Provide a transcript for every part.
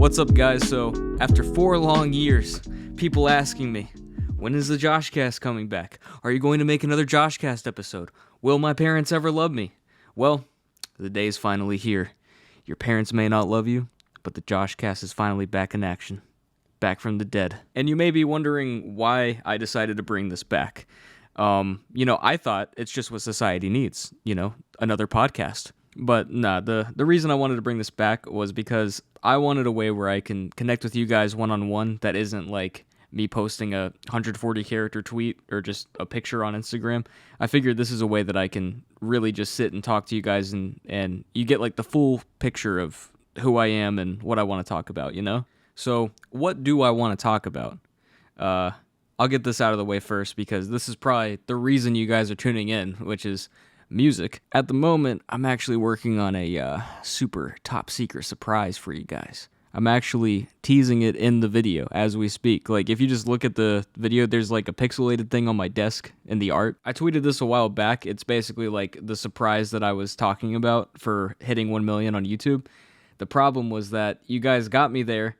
What's up, guys? So, after 4 long years, people asking me, when is the Joshcast coming back? Are you going to make another Joshcast episode? Will my parents ever love me? Well, the day's finally here. Your parents may not love you, but the Joshcast is finally back in action. Back from the dead. And you may be wondering why I decided to bring this back. I thought it's just what society needs, another podcast. But nah, the reason I wanted to bring this back was because I wanted a way where I can connect with you guys one-on-one that isn't like me posting a 140-character tweet or just a picture on Instagram. I figured this is a way that I can really just sit and talk to you guys and you get like the full picture of who I am and what I want to talk about, So, what do I want to talk about? I'll get this out of the way first because this is probably the reason you guys are tuning in, which is music. At the moment, I'm actually working on a super top secret surprise for you guys. I'm actually teasing it in the video as we speak. Like, if you just look at the video, there's like a pixelated thing on my desk in the art. I tweeted this a while back. It's basically like the surprise that I was talking about for hitting 1 million on YouTube. The problem was that you guys got me there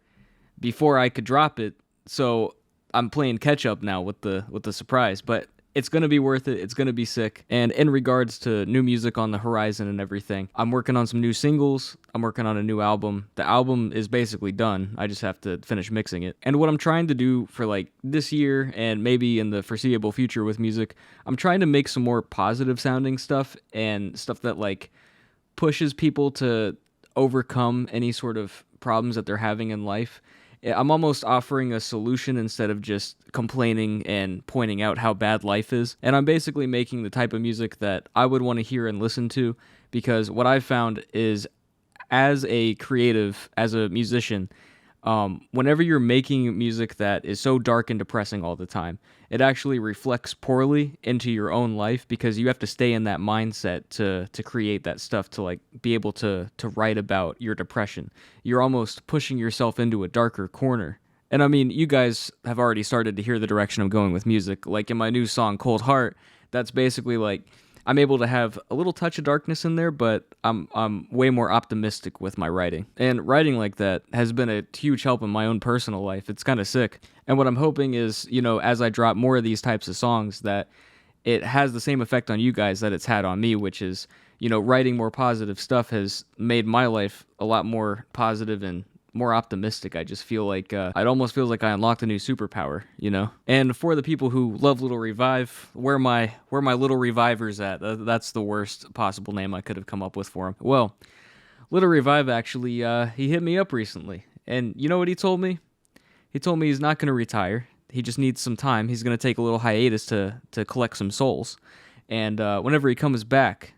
before I could drop it, so I'm playing catch up now with the surprise, but it's going to be worth it. It's going to be sick. And in regards to new music on the horizon and everything, I'm working on some new singles. I'm working on a new album. The album is basically done. I just have to finish mixing it. And what I'm trying to do for like this year and maybe in the foreseeable future with music, I'm trying to make some more positive sounding stuff and stuff that like pushes people to overcome any sort of problems that they're having in life. I'm almost offering a solution instead of just complaining and pointing out how bad life is. And I'm basically making the type of music that I would want to hear and listen to, because what I've found is as a creative, as a musician, whenever you're making music that is so dark and depressing all the time, it actually reflects poorly into your own life because you have to stay in that mindset to create that stuff, to like be able to write about your depression. You're almost pushing yourself into a darker corner. And I mean, you guys have already started to hear the direction I'm going with music. Like in my new song, Cold Heart, that's basically like I'm able to have a little touch of darkness in there, but I'm way more optimistic with my writing. And writing like that has been a huge help in my own personal life. It's kind of sick. And what I'm hoping is, as I drop more of these types of songs, that it has the same effect on you guys that it's had on me, which is, writing more positive stuff has made my life a lot more positive and more optimistic. I just feel like it almost feels like I unlocked a new superpower, And for the people who love Little Revive, where my Little Reviver's at? That's the worst possible name I could have come up with for him. Well, Little Revive actually he hit me up recently, and you know what he told me? He told me he's not going to retire. He just needs some time. He's going to take a little hiatus to collect some souls, and whenever he comes back,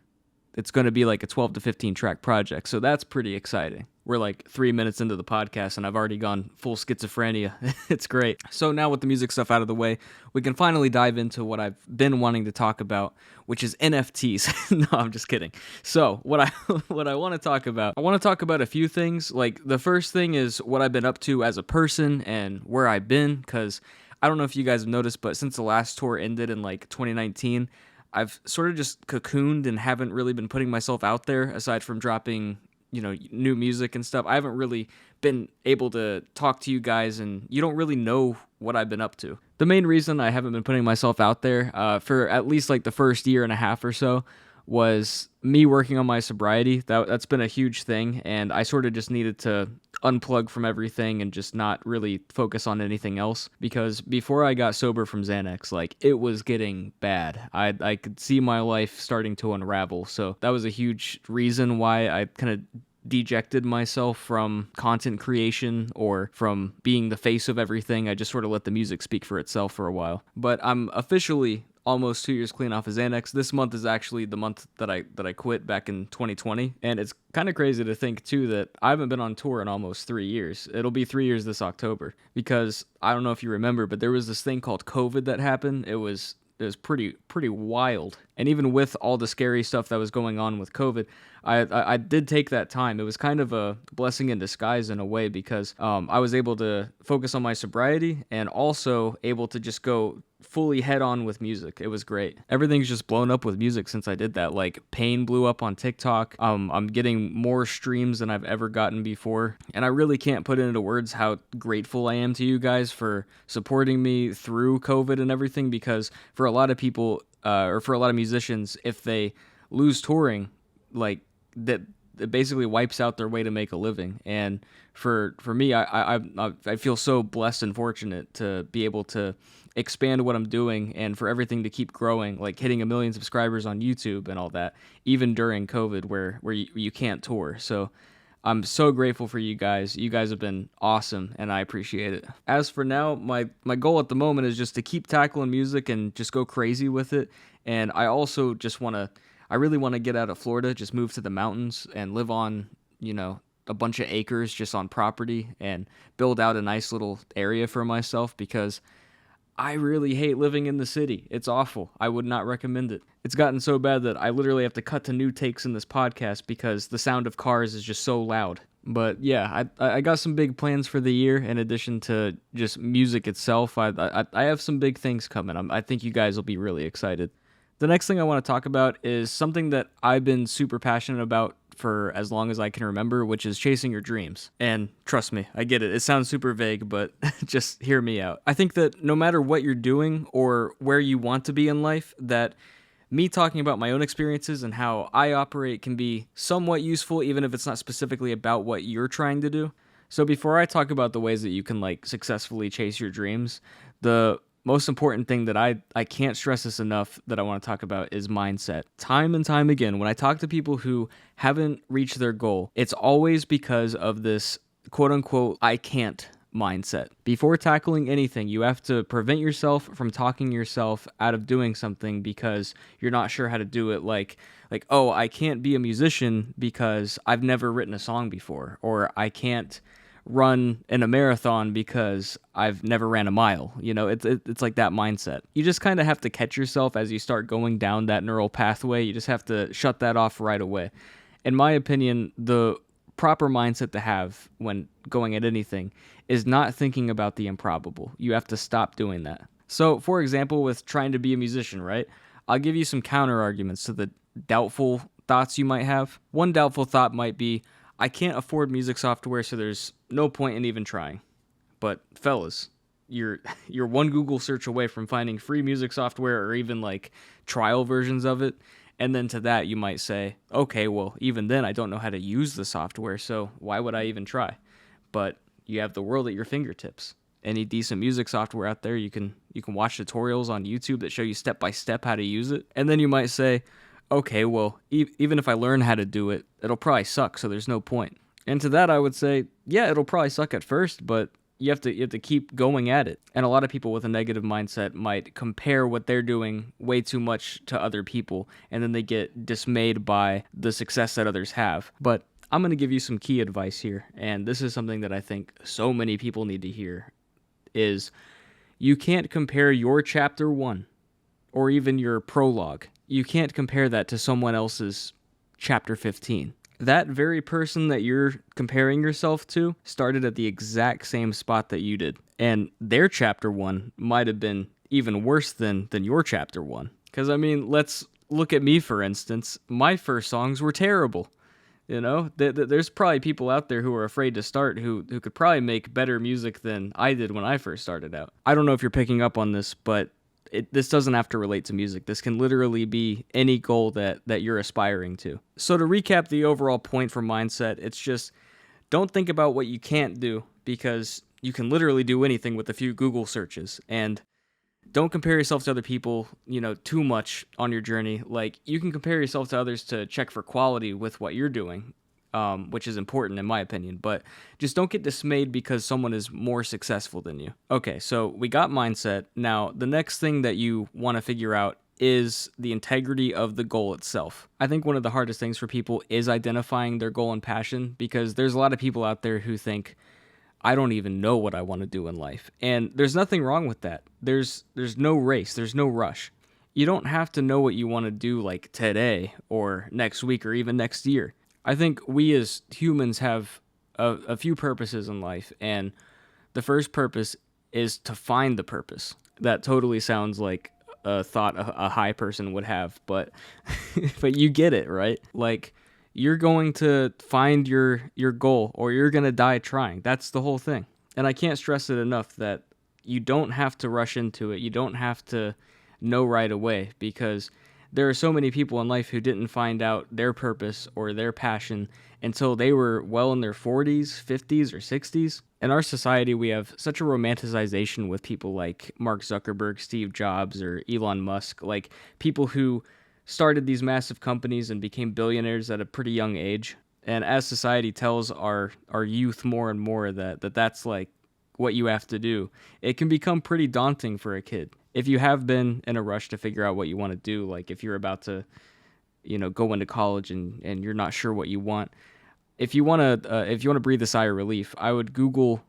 it's going to be like a 12 to 15 track project. So that's pretty exciting. We're like 3 minutes into the podcast and I've already gone full schizophrenia. It's great. So now with the music stuff out of the way, we can finally dive into what I've been wanting to talk about, which is NFTs. No, I'm just kidding. So what I want to talk about, I want to talk about a few things. Like the first thing is what I've been up to as a person and where I've been, because I don't know if you guys have noticed, but since the last tour ended in like 2019, I've sort of just cocooned and haven't really been putting myself out there aside from dropping, new music and stuff. I haven't really been able to talk to you guys, and you don't really know what I've been up to. The main reason I haven't been putting myself out there for at least like the first year and a half or so was me working on my sobriety. That's been a huge thing, and I sort of just needed to unplug from everything and just not really focus on anything else, because before I got sober from Xanax, like, it was getting bad. I could see my life starting to unravel, so that was a huge reason why I kind of dejected myself from content creation or from being the face of everything. I just sort of let the music speak for itself for a while. But I'm officially almost 2 years clean off of Xanax. This month is actually the month that I quit back in 2020. And it's kind of crazy to think, too, that I haven't been on tour in almost 3 years. It'll be 3 years this October. Because, I don't know if you remember, but there was this thing called COVID that happened. It was pretty wild. And even with all the scary stuff that was going on with COVID, I did take that time. It was kind of a blessing in disguise in a way because I was able to focus on my sobriety and also able to just go fully head on with music. It was great. Everything's just blown up with music since I did that. Like Pain blew up on TikTok. I'm getting more streams than I've ever gotten before. And I really can't put into words how grateful I am to you guys for supporting me through COVID and everything, because for a lot of people, or for a lot of musicians, if they lose touring, like that, it basically wipes out their way to make a living. And for me, I feel so blessed and fortunate to be able to expand what I'm doing and for everything to keep growing, like hitting 1 million subscribers on YouTube and all that, even during COVID where you can't tour. So I'm so grateful for you guys. You guys have been awesome, and I appreciate it. As for now, my goal at the moment is just to keep tackling music and just go crazy with it. And I also just I really want to get out of Florida, just move to the mountains and live on, a bunch of acres just on property and build out a nice little area for myself, because I really hate living in the city. It's awful. I would not recommend it. It's gotten so bad that I literally have to cut to new takes in this podcast because the sound of cars is just so loud. But yeah, I got some big plans for the year in addition to just music itself. I have some big things coming. I think you guys will be really excited. The next thing I want to talk about is something that I've been super passionate about for as long as I can remember, which is chasing your dreams. And trust me, I get it. It sounds super vague, but just hear me out. I think that no matter what you're doing or where you want to be in life, that me talking about my own experiences and how I operate can be somewhat useful, even if it's not specifically about what you're trying to do. So before I talk about the ways that you can successfully chase your dreams, the most important thing that I can't stress this enough that I want to talk about is mindset. Time and time again, when I talk to people who haven't reached their goal, it's always because of this quote unquote I can't mindset. Before tackling anything, you have to prevent yourself from talking yourself out of doing something because you're not sure how to do it. Like, oh, I can't be a musician because I've never written a song before, or I can't run in a marathon because I've never ran a mile. It's like that mindset. You just kind of have to catch yourself as you start going down that neural pathway. You just have to shut that off right away. In my opinion, the proper mindset to have when going at anything is not thinking about the improbable. You have to stop doing that. So, for example, with trying to be a musician, right? I'll give you some counter arguments to the doubtful thoughts you might have. One doubtful thought might be, I can't afford music software, so there's no point in even trying. But fellas, you're one Google search away from finding free music software or even trial versions of it. And then to that, you might say, okay, well, even then I don't know how to use the software, so why would I even try? But you have the world at your fingertips. Any decent music software out there, you can watch tutorials on YouTube that show you step by step how to use it. And then you might say, okay, well, even if I learn how to do it, it'll probably suck, so there's no point. And to that, I would say, yeah, it'll probably suck at first, but you have to keep going at it. And a lot of people with a negative mindset might compare what they're doing way too much to other people, and then they get dismayed by the success that others have. But I'm going to give you some key advice here, and this is something that I think so many people need to hear, is you can't compare your chapter 1 or even your prologue. You can't compare that to someone else's chapter 15. That very person that you're comparing yourself to started at the exact same spot that you did. And their chapter 1 might have been even worse than your chapter 1. Because, let's look at me, for instance. My first songs were terrible. There's probably people out there who are afraid to start who could probably make better music than I did when I first started out. I don't know if you're picking up on this, but this doesn't have to relate to music. This can literally be any goal that you're aspiring to. So to recap the overall point for mindset, it's just don't think about what you can't do, because you can literally do anything with a few Google searches. And don't compare yourself to other people, too much on your journey. You can compare yourself to others to check for quality with what you're doing, which is important in my opinion, but just don't get dismayed because someone is more successful than you. Okay, so we got mindset. Now, the next thing that you want to figure out is the integrity of the goal itself. I think one of the hardest things for people is identifying their goal and passion, because there's a lot of people out there who think, I don't even know what I want to do in life. And there's nothing wrong with that. There's no race, there's no rush. You don't have to know what you want to do like today or next week or even next year. I think we as humans have a few purposes in life, and the first purpose is to find the purpose. That totally sounds like a thought a high person would have, but but you get it, right? Like, you're going to find your goal, or you're going to die trying. That's the whole thing. And I can't stress it enough that you don't have to rush into it. You don't have to know right away, because there are so many people in life who didn't find out their purpose or their passion until they were well in their 40s, 50s, or 60s. In our society, we have such a romanticization with people like Mark Zuckerberg, Steve Jobs, or Elon Musk, like people who started these massive companies and became billionaires at a pretty young age. And as society tells our youth more and more that's like what you have to do, it can become pretty daunting for a kid. If you have been in a rush to figure out what you want to do, like if you're about to, go into college and you're not sure what you want, if you want to breathe a sigh of relief, I would Google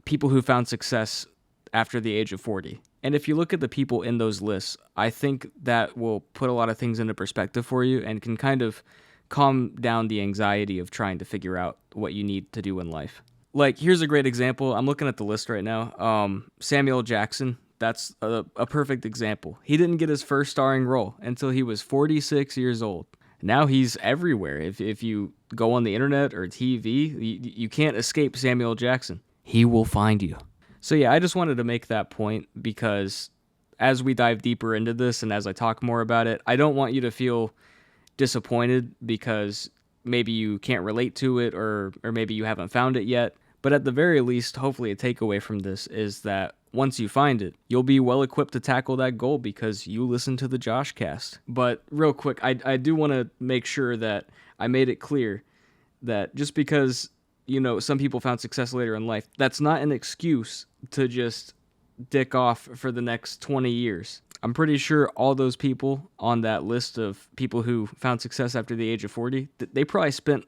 people who found success after the age of 40. And if you look at the people in those lists, I think that will put a lot of things into perspective for you and can kind of calm down the anxiety of trying to figure out what you need to do in life. Like, here's a great example. I'm looking at the list right now. Samuel Jackson. That's a perfect example. He didn't get his first starring role until he was 46 years old. Now he's everywhere. If you go on the internet or TV, you can't escape Samuel Jackson. He will find you. So yeah, I just wanted to make that point, because as we dive deeper into this and as I talk more about it, I don't want you to feel disappointed because maybe you can't relate to it, or maybe you haven't found it yet. But at the very least, hopefully a takeaway from this is that once you find it, you'll be well equipped to tackle that goal because you listen to the Joshcast. But real quick, I do want to make sure that I made it clear that just because, some people found success later in life, that's not an excuse to just dick off for the next 20 years. I'm pretty sure all those people on that list of people who found success after the age of 40, they probably spent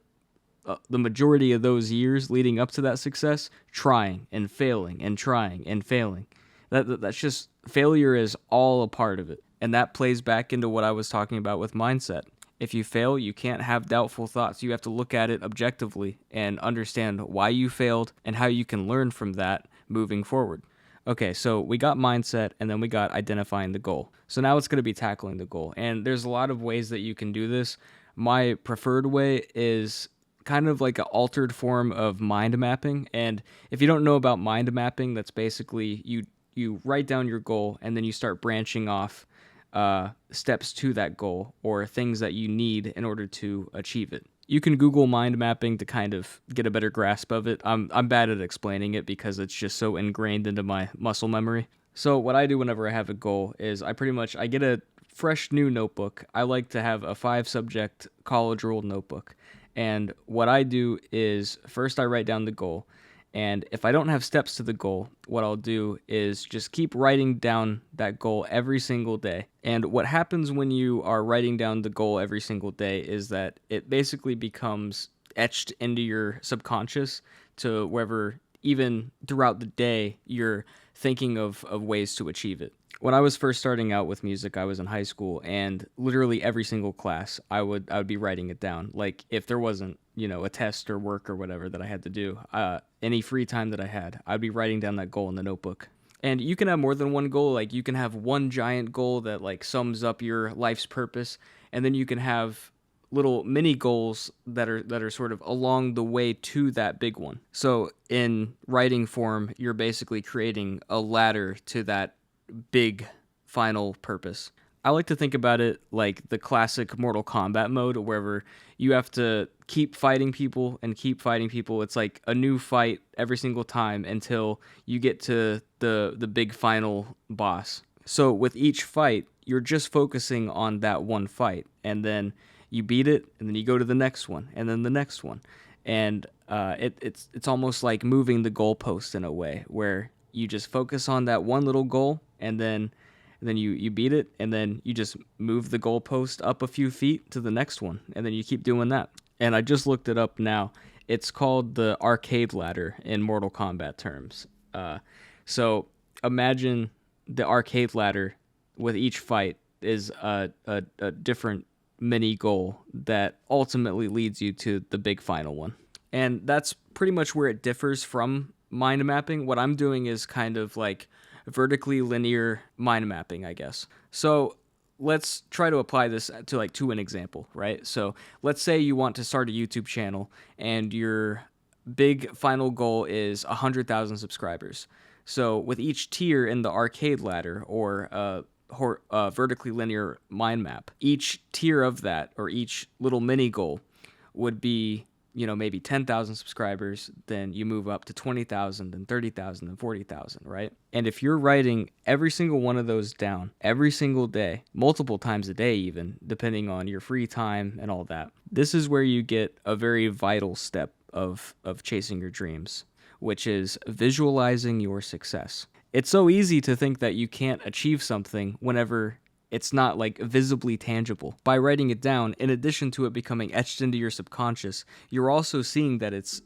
the majority of those years leading up to that success trying and failing and trying and failing. That's just, failure is all a part of it. And that plays back into what I was talking about with mindset. If you fail, you can't have doubtful thoughts. You have to look at it objectively and understand why you failed and how you can learn from that moving forward. Okay, so we got mindset, and then we got identifying the goal. So now it's going to be tackling the goal. And there's a lot of ways that you can do this. My preferred way is kind of like an altered form of mind mapping. And if you don't know about mind mapping, that's basically you write down your goal, and then you start branching off steps to that goal or things that you need in order to achieve it. You can Google mind mapping to kind of get a better grasp of it. I'm bad at explaining it because it's just so ingrained into my muscle memory. So what I do whenever I have a goal is I get a fresh new notebook. I like to have a 5-subject college ruled notebook. And what I do is first I write down the goal. And if I don't have steps to the goal, what I'll do is just keep writing down that goal every single day. And what happens when you are writing down the goal every single day is that it basically becomes etched into your subconscious to wherever, even throughout the day, you're thinking of ways to achieve it. When I was first starting out with music, I was in high school, and literally every single class, I would be writing it down. Like, if there wasn't, a test or work or whatever that I had to do, any free time that I had, I'd be writing down that goal in the notebook. And you can have more than one goal. Like, you can have one giant goal that, like, sums up your life's purpose, and then you can have little mini goals that are sort of along the way to that big one. So in writing form, you're basically creating a ladder to that big final purpose. I like to think about it like the classic Mortal Kombat mode, wherever you have to keep fighting people and keep fighting people. It's like a new fight every single time until you get to the big final boss. So with each fight, you're just focusing on that one fight, and then you beat it, and then you go to the next one, and then the next one. And it's almost like moving the goalpost in a way, where you just focus on that one little goal, and then you beat it, and then you just move the goalpost up a few feet to the next one, and then you keep doing that. And I just looked it up now. It's called the arcade ladder in Mortal Kombat terms. So imagine the arcade ladder with each fight is a different mini goal that ultimately leads you to the big final one. And that's pretty much where it differs from mind mapping. What I'm doing is kind of like vertically linear mind mapping, I guess. So let's try to apply this to an example, right? So let's say you want to start a YouTube channel and your big final goal is 100,000 subscribers. So with each tier in the arcade ladder or vertically linear mind map, each tier of that or each little mini goal would be, maybe 10,000 subscribers, then you move up to 20,000 and 30,000 and 40,000, right? And if you're writing every single one of those down every single day, multiple times a day even, depending on your free time and all that, this is where you get a very vital step of chasing your dreams, which is visualizing your success. It's so easy to think that you can't achieve something whenever it's not like visibly tangible. By writing it down, in addition to it becoming etched into your subconscious, you're also seeing that it's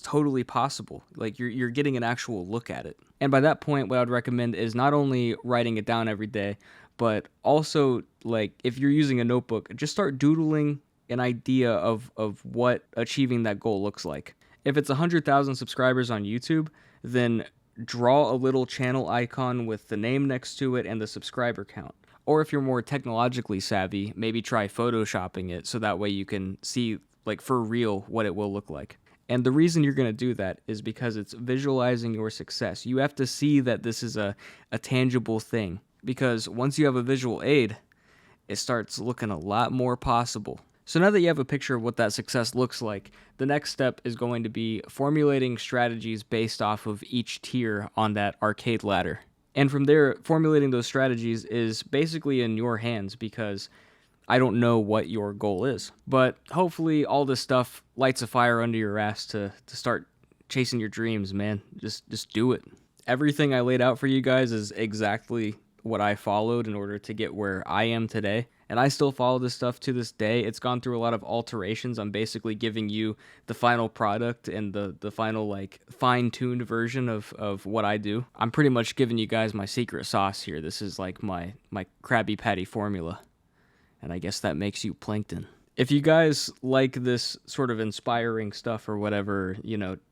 totally possible. Like you're getting an actual look at it. And by that point, what I'd recommend is not only writing it down every day, but also like if you're using a notebook, just start doodling an idea of what achieving that goal looks like. If it's 100,000 subscribers on YouTube, then draw a little channel icon with the name next to it and the subscriber count. Or if you're more technologically savvy, maybe try photoshopping it so that way you can see, like for real, what it will look like. And the reason you're going to do that is because it's visualizing your success. You have to see that this is a tangible thing. Because once you have a visual aid, it starts looking a lot more possible. So now that you have a picture of what that success looks like, the next step is going to be formulating strategies based off of each tier on that arcade ladder. And from there, formulating those strategies is basically in your hands because I don't know what your goal is. But hopefully all this stuff lights a fire under your ass to start chasing your dreams, man. Just do it. Everything I laid out for you guys is exactly what I followed in order to get where I am today. And I still follow this stuff to this day. It's gone through a lot of alterations. I'm basically giving you the final product and the final like fine-tuned version of what I do. I'm pretty much giving you guys my secret sauce here. This is like my Krabby Patty formula. And I guess that makes you plankton. If you guys like this sort of inspiring stuff or whatever,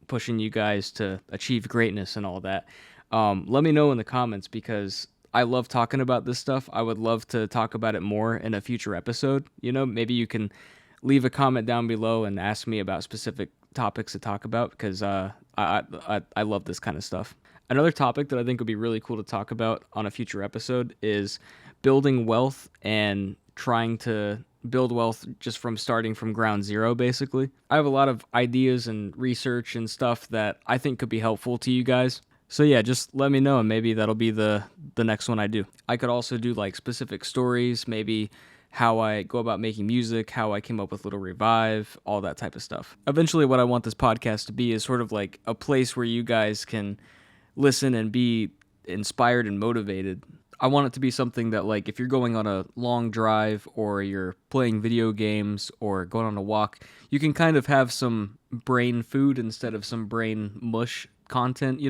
pushing you guys to achieve greatness and all that, let me know in the comments because I love talking about this stuff. I would love to talk about it more in a future episode. Maybe you can leave a comment down below and ask me about specific topics to talk about because I love this kind of stuff. Another topic that I think would be really cool to talk about on a future episode is building wealth and trying to build wealth just from starting from ground zero, basically. I have a lot of ideas and research and stuff that I think could be helpful to you guys. So yeah, just let me know and maybe that'll be the next one I do. I could also do like specific stories, maybe how I go about making music, how I came up with Little Revive, all that type of stuff. Eventually what I want this podcast to be is sort of like a place where you guys can listen and be inspired and motivated. I want it to be something that like if you're going on a long drive or you're playing video games or going on a walk, you can kind of have some brain food instead of some brain mush content,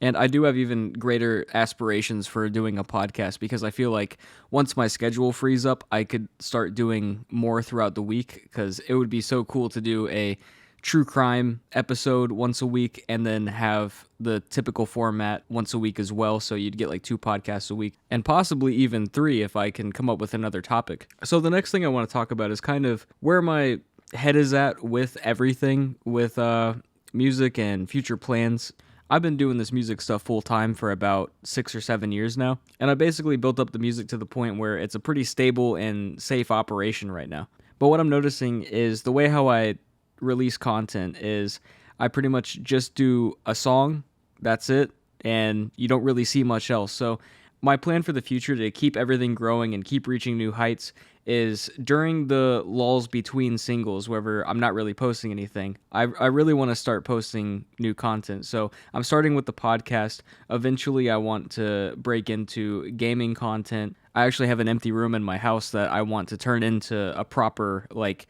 And I do have even greater aspirations for doing a podcast because I feel like once my schedule frees up, I could start doing more throughout the week because it would be so cool to do a true crime episode once a week and then have the typical format once a week as well. So you'd get like 2 podcasts a week and possibly even 3 if I can come up with another topic. So the next thing I want to talk about is kind of where my head is at with everything with music and future plans. I've been doing this music stuff full time for about 6 or 7 years now, and I basically built up the music to the point where it's a pretty stable and safe operation right now. But what I'm noticing is the way how I release content is I pretty much just do a song, that's it, and you don't really see much else. So my plan for the future to keep everything growing and keep reaching new heights is during the lulls between singles, wherever I'm not really posting anything, I really want to start posting new content. So I'm starting with the podcast. Eventually, I want to break into gaming content. I actually have an empty room in my house that I want to turn into a proper like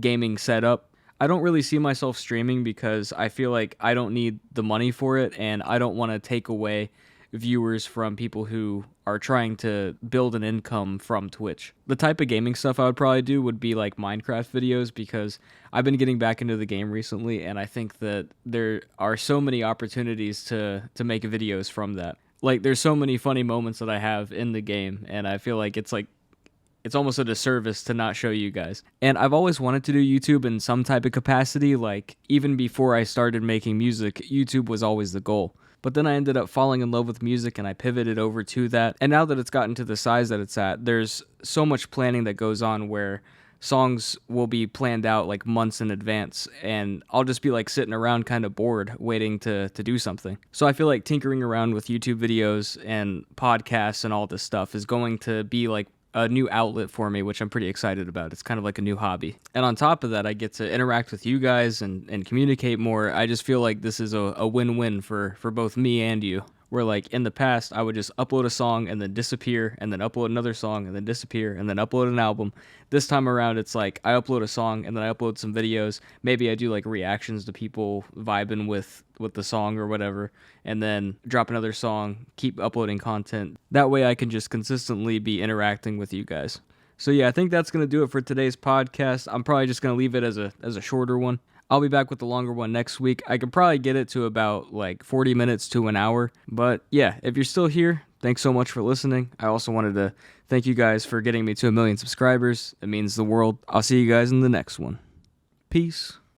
gaming setup. I don't really see myself streaming because I feel like I don't need the money for it, and I don't want to take away viewers from people who are trying to build an income from Twitch. The type of gaming stuff I would probably do would be like Minecraft videos, because I've been getting back into the game recently, and I think that there are so many opportunities to make videos from that. Like, there's so many funny moments that I have in the game, and I feel like it's almost a disservice to not show you guys. And I've always wanted to do YouTube in some type of capacity. Like, even before I started making music, YouTube was always the goal. But then I ended up falling in love with music, and I pivoted over to that. And now that it's gotten to the size that it's at, there's so much planning that goes on where songs will be planned out like months in advance, and I'll just be like sitting around kind of bored waiting to do something. So I feel like tinkering around with YouTube videos and podcasts and all this stuff is going to be like a new outlet for me, which I'm pretty excited about. It's kind of like a new hobby. And on top of that, I get to interact with you guys and communicate more. I just feel like this is a win-win for both me and you. Where, like, in the past, I would just upload a song and then disappear, and then upload another song and then disappear, and then upload an album. This time around, it's like I upload a song and then I upload some videos. Maybe I do like reactions to people vibing with the song or whatever, and then drop another song, keep uploading content. That way I can just consistently be interacting with you guys. So yeah, I think that's going to do it for today's podcast. I'm probably just going to leave it as a shorter one. I'll be back with the longer one next week. I could probably get it to about like 40 minutes to an hour. But yeah, if you're still here, thanks so much for listening. I also wanted to thank you guys for getting me to 1 million subscribers. It means the world. I'll see you guys in the next one. Peace.